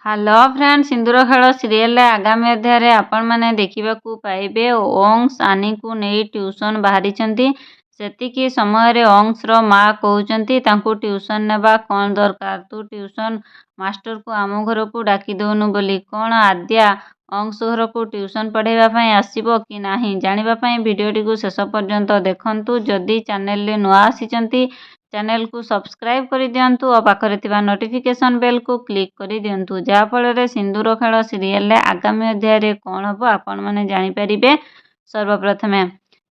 Hello friend, ସିନ୍ଦୁର ଖେଳ ସିରିଏଲରେ ଆଗାମୀ ଅଧ୍ୟାୟରେ ଆପଣମାନେ ଦେଖିବାକୁ ପାଇବେ ଓଂସ୍ ଆନିକୁ ନେଇ ଟ୍ୟୁସନ ବାହାରିଛନ୍ତି। ସେତିକି ସମୟରେ ଓଂସ୍ର ମା କହୁଛନ୍ତି ତାଙ୍କୁ ଟ୍ୟୁସନ ନେବା କ'ଣ ଦରକାର, ତୁ ଟ୍ୟୁସନ ମାଷ୍ଟରକୁ ଆମ ଘରକୁ ଡାକି ଦେଉନୁ ବୋଲି। କ'ଣ ଆଦ୍ୟା ଓଂସ୍ ଘରକୁ ଟ୍ୟୁସନ ପଢ଼ାଇବା ପାଇଁ ଆସିବ କି ନାହିଁ ଜାଣିବା ପାଇଁ ଭିଡ଼ିଓଟିକୁ ଶେଷ ପର୍ଯ୍ୟନ୍ତ ଦେଖନ୍ତୁ। ଯଦି ଚ୍ୟାନେଲରେ ନୂଆ ଆସିଛନ୍ତି ଚ୍ୟାନେଲକୁ ସବସ୍କ୍ରାଇବ୍ କରିଦିଅନ୍ତୁ ଓ ପାଖରେ ଥିବା ନୋଟିଫିକେସନ୍ ବେଲକୁ କ୍ଲିକ୍ କରିଦିଅନ୍ତୁ, ଯାହାଫଳରେ ସିନ୍ଦୁର ଖେଳ ସିରିଏଲରେ ଆଗାମୀ ଅଧ୍ୟାୟରେ କ'ଣ ହେବ ଆପଣମାନେ ଜାଣିପାରିବେ ସର୍ବପ୍ରଥମେ।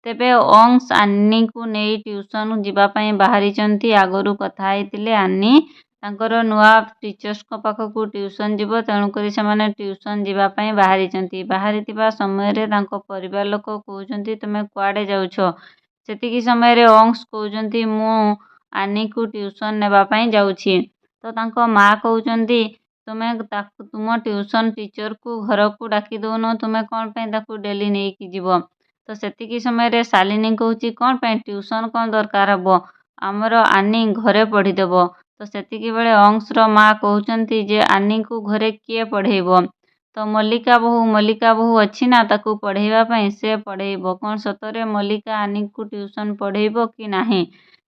ତେବେ ଓଂସ୍ ଆନିକୁ ନେଇ ଟ୍ୟୁସନ ଯିବା ପାଇଁ ବାହାରିଛନ୍ତି। ଆଗରୁ କଥା ହେଇଥିଲେ ଆନି ତାଙ୍କର ନୂଆ ଟିଚର୍ସଙ୍କ ପାଖକୁ ଟ୍ୟୁସନ ଯିବ, ତେଣୁକରି ସେମାନେ ଟ୍ୟୁସନ ଯିବା ପାଇଁ ବାହାରିଛନ୍ତି। ବାହାରିଥିବା ସମୟରେ ତାଙ୍କ ପରିବାର ଲୋକ କହୁଛନ୍ତି ତୁମେ କୁଆଡ଼େ ଯାଉଛ? ସେତିକି ସମୟରେ ଓଂସ୍ କହୁଛନ୍ତି ମୁଁ ଆନିକୁ ଟ୍ୟୁସନ ନେବା ପାଇଁ ଯାଉଛି। ତ ତାଙ୍କ ମା କହୁଛନ୍ତି ତୁମେ ତୁମ ଟ୍ୟୁସନ ଟିଚରକୁ ଘରକୁ ଡାକି ଦେଉନ, ତୁମେ କ'ଣ ପାଇଁ ତାକୁ ଡେଲି ନେଇକି ଯିବ? ତ ସେତିକି ସମୟରେ ଶାଲିନୀ କହୁଛି କ'ଣ ପାଇଁ ଟ୍ୟୁସନ କ'ଣ ଦରକାର ହେବ, ଆମର ଆନି ଘରେ ପଢ଼ିଦେବ। ତ ସେତିକି ବେଳେ ଓଂସ୍ର ମା କହୁଛନ୍ତି ଯେ ଆନିକୁ ଘରେ କିଏ ପଢ଼େଇବ? ତ ମଲ୍ଲିକା ବୋହୂ ଅଛି ନା ତାକୁ ପଢ଼େଇବା ପାଇଁ, ସେ ପଢ଼େଇବ। କ'ଣ ସତରେ ମଲ୍ଲିକା ଆନିକୁ ଟ୍ୟୁସନ ପଢ଼େଇବ କି ନାହିଁ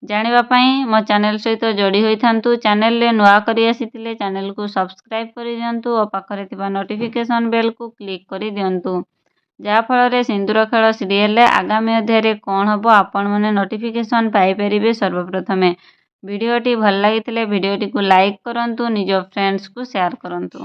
ଜାଣିବା ପାଇଁ ମୋ ଚ୍ୟାନେଲ ସହିତ ଯୋଡ଼ି ହୋଇଥାନ୍ତୁ। ଚ୍ୟାନେଲରେ ନୂଆ କରି ଆସିଥିଲେ ଚ୍ୟାନେଲକୁ ସବସ୍କ୍ରାଇବ୍ କରିଦିଅନ୍ତୁ ଓ ପାଖରେ ଥିବା ନୋଟିଫିକେସନ୍ ବେଲକୁ କ୍ଲିକ୍ କରିଦିଅନ୍ତୁ, ଯାହାଫଳରେ ସିନ୍ଦୁର ଖେଳ ସିରିଏଲରେ ଆଗାମୀ ଅଧ୍ୟାୟରେ କ'ଣ ହେବ ଆପଣମାନେ ନୋଟିଫିକେସନ୍ ପାଇପାରିବେ ସର୍ବପ୍ରଥମେ। ଭିଡ଼ିଓଟି ଭଲ ଲାଗିଥିଲେ ଭିଡ଼ିଓଟିକୁ ଲାଇକ୍ କରନ୍ତୁ, ନିଜ ଫ୍ରେଣ୍ଡସ୍କୁ ସେୟାର କରନ୍ତୁ।